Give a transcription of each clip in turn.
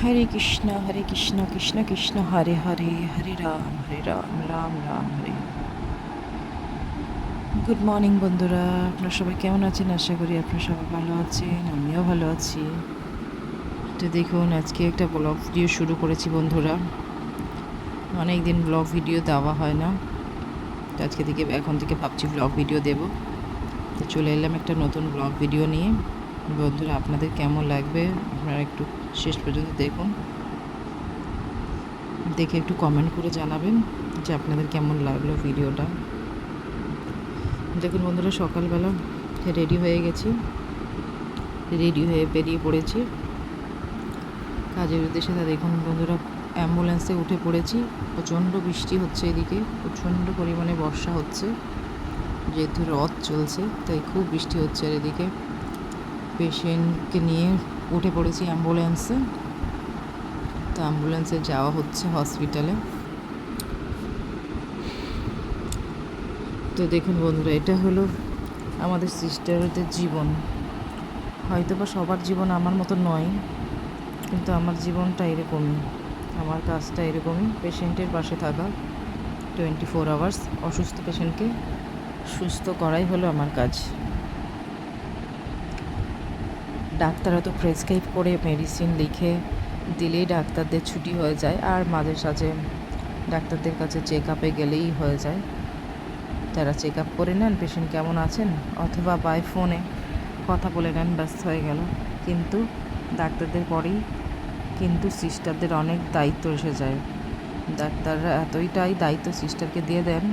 হরে কৃষ্ণ কৃষ্ণ কৃষ্ণ হরে হরে হরে রাম রাম রাম হরে। Good morning বন্ধুরা, আপনারা সবাই কেমন আছেন? আশা করি আপনারা সবাই ভালো আছেন, আমিও ভালো আছি। তো দেখুন, আজকে একটা ব্লগ ভিডিও শুরু করেছি বন্ধুরা। অনেক দিন ব্লগ ভিডিও দেওয়া হয় না, তো এখন থেকে ভাবছি ব্লগ ভিডিও দেব। তো চলে এলাম একটা নতুন ব্লগ ভিডিও নিয়ে। বন্ধুরা, আপনাদের কেমন লাগবে আপনারা একটু শেষ পর্যন্ত দেখুন, দেখে একটু কমেন্ট করে জানাবেন যে আপনাদের কেমন লাগলো ভিডিওটা। দেখুন বন্ধুরা, সকালবেলা রেডি হয়ে গেছি, রেডি হয়ে বেরিয়ে পড়েছি কাজের উদ্দেশ্যে। তা দেখুন বন্ধুরা, অ্যাম্বুলেন্সে উঠে পড়েছি। প্রচণ্ড বৃষ্টি হচ্ছে, এদিকে প্রচণ্ড পরিমাণে বর্ষা হচ্ছে, যেহেতু রথ চলছে তাই খুব বৃষ্টি হচ্ছে। আর এদিকে পেশেন্টকে নিয়ে উঠে পড়েছি অ্যাম্বুলেন্সে। তো অ্যাম্বুলেন্সে যাওয়া হচ্ছে হসপিটালে। তো দেখুন বন্ধুরা, এটা হলো আমাদের সিস্টারদের জীবন। হয়তো বা সবার জীবন আমার মতো নয়, কিন্তু আমার জীবনটা এরকমই, আমার কাজটা এরকমই, পেশেন্টের পাশে থাকা 24 আওয়ার্স। অসুস্থ পেশেন্টকে সুস্থ করাই হলো আমার কাজ। ডাক্তাররা তো প্রেসক্রাইব করে মেডিসিন লিখে দিলেই ডাক্তারদের ছুটি হয়ে যায়, আর মাঝে সাঝে ডাক্তারদের কাছে চেক আপে গেলেই হয়ে যায়। তারা চেক আপ করে নেন পেশেন্ট কেমন আছেন, অথবা বাই ফোনে কথা বলে নেন, ব্যস্ত হয়ে গেল। কিন্তু ডাক্তারদের পরেই কিন্তু সিস্টারদের অনেক দায়িত্ব এসে যায়। ডাক্তাররা এতটাই দায়িত্ব সিস্টারকে দিয়ে দেন,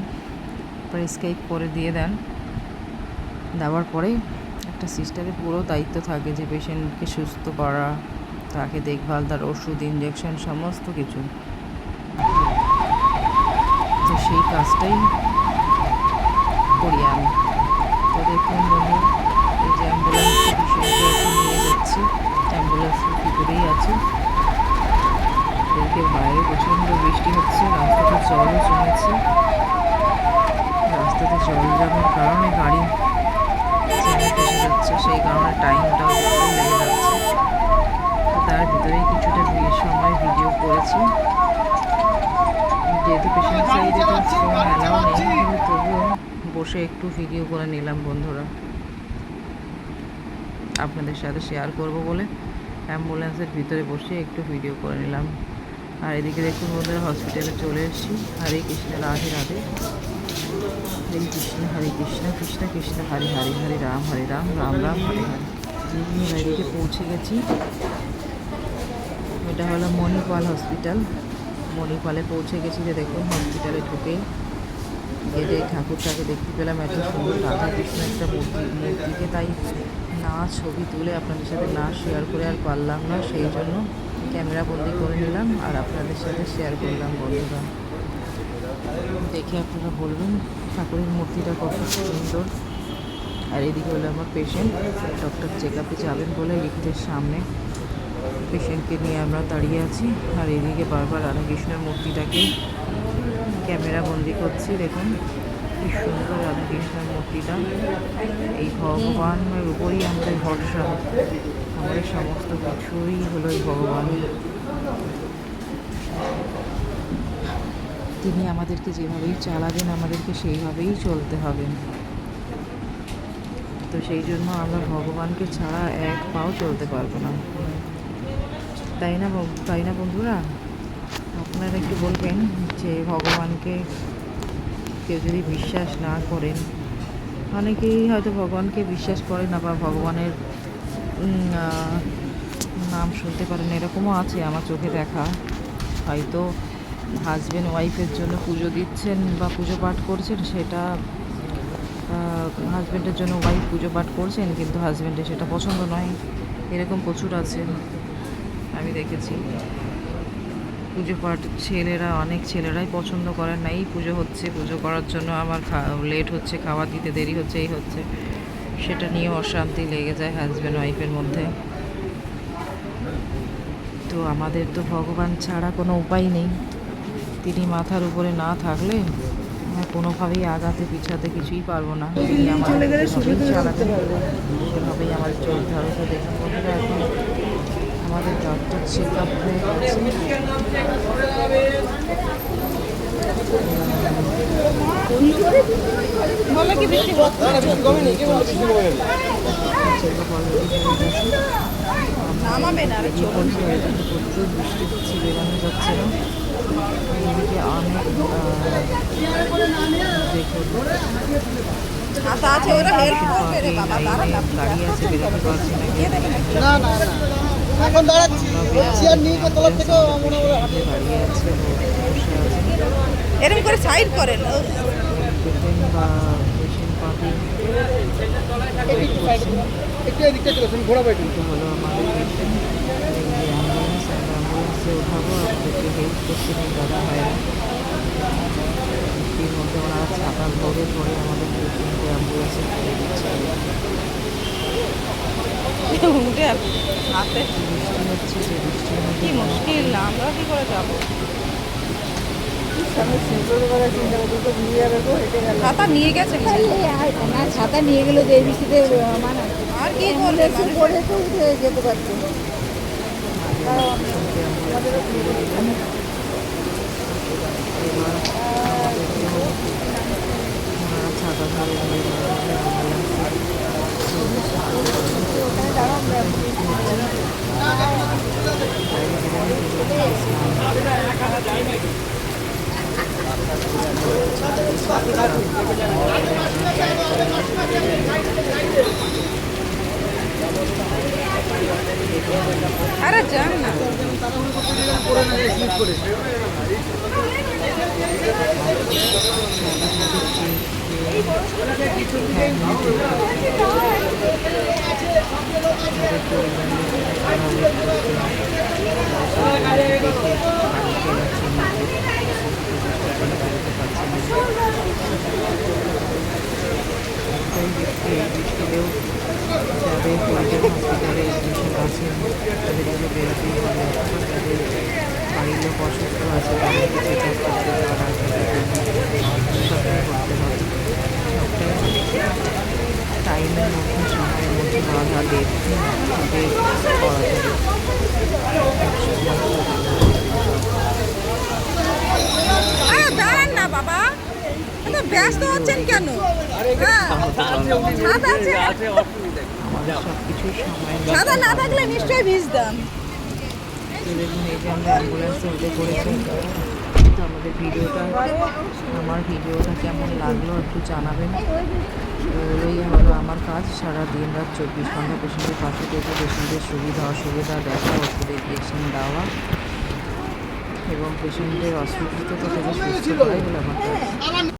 প্রেসক্রাইব করে দিয়ে দেন, দেওয়ার পরে একটা সিস্টারের পুরো দায়িত্ব থাকে যে পেশেন্টকে সুস্থ করা, তাকে দেখভাল, তার ওষুধ, ইঞ্জেকশন, সমস্ত কিছু। তো সেই কাজটাই করি আমি। তো দেখুন বন্ধু, এই যে অ্যাম্বুলেন্সে পেশেন্টকে এখন নিয়ে যাচ্ছি, অ্যাম্বুলেন্সের ভিতরেই আছে। এদিকে বাইরে প্রচণ্ড বৃষ্টি হচ্ছে, রাস্তাতে জলও জমেছে। রাস্তাতে জল জমার কারণে গাড়ি জ্যামে ফেসে যাচ্ছে, সেই কারণে টাইমটাও লেগে যাচ্ছে। তো তার ভিতরেই কিছুটা সময় ভিডিও করেছি, যেহেতু পেশেন্ট সাইডে তো ফোন অ্যালাউ নেই, কিন্তু তবুও বসে একটু ভিডিও করে নিলাম বন্ধুরা, আপনাদের সাথে শেয়ার করব বলে অ্যাম্বুলেন্সের ভিতরে বসে একটু ভিডিও করে নিলাম। আর এদিকে দেখুন বন্ধুরা, হসপিটালে চলে এসেছি। হরে কৃষ্ণ রাধে রাধে, হরে কৃষ্ণ কৃষ্ণ কৃষ্ণ হরে হরে, হরে রাম রাম রাম হরে হরে। এদিকে পৌঁছে গেছি। এটা হলো মণিপাল হসপিটাল। মণিপালে পৌঁছে গেছি। যে দেখুন, হসপিটালে ঢুকে গেটে ঠাকুরটাকে দেখতে পেলাম, এত সুন্দর রাধা কৃষ্ণ একটা মূর্তিকে, তাই না ছবি তুলে আপনাদের সাথে না শেয়ার করে আর পারলাম না, সেই জন্য ক্যামেরা বন্দি করে নিলাম আর আপনাদের সাথে শেয়ার করলাম বন্ধুরা। দেখে আপনারা বলবেন ঠাকুরের মূর্তিটা কত সুন্দর। আর এদিকে হলো আমার পেশেন্ট, ডক্টর চেক আপে যাবেন বলে লিফটের সামনে পেশেন্টকে নিয়ে আমরা দাঁড়িয়ে আছি। আর এদিকে বারবার রাধাকৃষ্ণের মূর্তিটাকে ক্যামেরা বন্দি করছি। দেখুন কি সুন্দর রাধাকৃষ্ণের মূর্তিটা। এই ভগবানের উপরই আমাদের ভরসা, আমাদের সমস্ত কিছুই হলো এই ভগবান। তিনি আমাদেরকে যেভাবেই চালাবেন, আমাদেরকে সেইভাবেই চলতে হবে। তো সেই জন্য আমরা ভগবানকে ছাড়া এক পাও চলতে পারবো না, তাই না বন্ধুরা? আপনারা একটু বলবেন যে ভগবানকে কেউ যদি বিশ্বাস না করেন, অনেকেই হয়তো ভগবানকে বিশ্বাস করে না বা ভগবানের নাম শুনতে পারেন, এরকমও আছে আমার চোখে দেখা। হয়তো হাজব্যান্ড ওয়াইফের জন্য পুজো দিচ্ছেন বা পুজো পাঠ করছেন, সেটা হাজব্যান্ডের জন্য ওয়াইফ পুজো পাঠ করছেন, কিন্তু হাজব্যান্ডের সেটা পছন্দ নয়। এরকম প্রচুর আছে, আমি দেখেছি। পুজো পাঠ অনেক ছেলেরাই পছন্দ করেন না, এই পুজো হচ্ছে, পুজো করার জন্য আমার লেট হচ্ছে, খাওয়া দিতে দেরি হচ্ছে, এই হচ্ছে, সেটা নিয়ে অশান্তি লেগে যায় হাজব্যান্ড ওয়াইফের মধ্যে। তো আমাদের তো ভগবান ছাড়া কোনো উপায় নেই। তিনি মাথার উপরে না থাকলে আমরা কোনোভাবেই আগাতে পিছাতে কিছুই পারবো না। তিনি আমাদের যেভাবেই চালাতে, সেভাবেই আমাদের চলতে হবে। তো দেখুন বন্ধুরা, এখন আমার আমাদের ডক্টর চেক আপ হয়ে গেছে। বলে কি বেশি নামাবে না রে প্রচুর বৃষ্টি হচ্ছে, বেরোনো যাচ্ছে না। এদিকে অনেক দেখুন আশা আছে ওরা হেল্প করবে রে বাবা, দাঁড়া না গাড়ি আছে, বেরোতে পারছি না। না না না এখন দাঁড়াচ্ছি চেয়ার নিয়ে গিয়ে তলার থেকে মনে হয় দাঁড়িয়ে আছে, বসে আছে। এরকম করে সাইড করেন পেশেন্ট বা পেশেন্ট পার্টি একটু এদিকটা চলে আসুন, ঘোরাবো একটু। এটা হলো আমাদের পেশেন্ট। অ্যাম্বুলেন্স অ্যাম্বুলেন্সে উঠাবো, আমাদেরকে হেল্প করছিলেন দাদা ভাইরা। বৃষ্টির মধ্যে ওনারা ছাতা ধরে ধরে আমাদের পেশেন্টকে অ্যাম্বুলেন্সে তুলে দিচ্ছে। উঠে হাতে বৃষ্টি হচ্ছে, যে বৃষ্টির মধ্যে কি মুশকিল, না আমরা কি করে যাবো? ছাতা নিয়ে গেছে না ছাতা নিয়ে গেলে যে বৃষ্টিতে মানে আর কি করবে মানুষ? পরে তো উঠে যেতে পারতো। ওনারা ছাতা ধরে ধরে ধরে আরে যান না বৃষ্টিতেও যাদের হরিজন হসপিটালে পেশেন্ট আছেন তাদেরকে বেরোতেই হবে, অথবা যাদের বাড়ির লোক অসুস্থ আছে তাদেরকে চেক আপ করতে যাওয়া সবটাই করতে হবে। সবটাই টাইমের মধ্যে সময়ের মধ্যে বাধা দেখতে করা যাবে। আরে দাঁড়ান না বাবা, এত ব্যস্ত হচ্ছেন কেন? হ্যাঁ ছাতা আছে, আমাদের সব কিছুর সময় ছাতা না থাকলে নিশ্চয়ই ভিজতাম। দেখুন এই যে আমরা অ্যাম্বুলেন্সে উঠে পড়েছি। তো আমাদের ভিডিওটা, আমার ভিডিওটা কেমন লাগলো একটু জানাবেন। তো এই হলো আমার কাজ, সারা দিন রাত 24 ঘন্টা পেশেন্টের পাশে থেকে পেশেন্টের সুবিধা অসুবিধা দেখা, ওষুধের ইনজেকশন দেওয়া এবং পেশেন্টের অসুস্থতা থেকে সুস্থ করাই হলো আমার কাজ।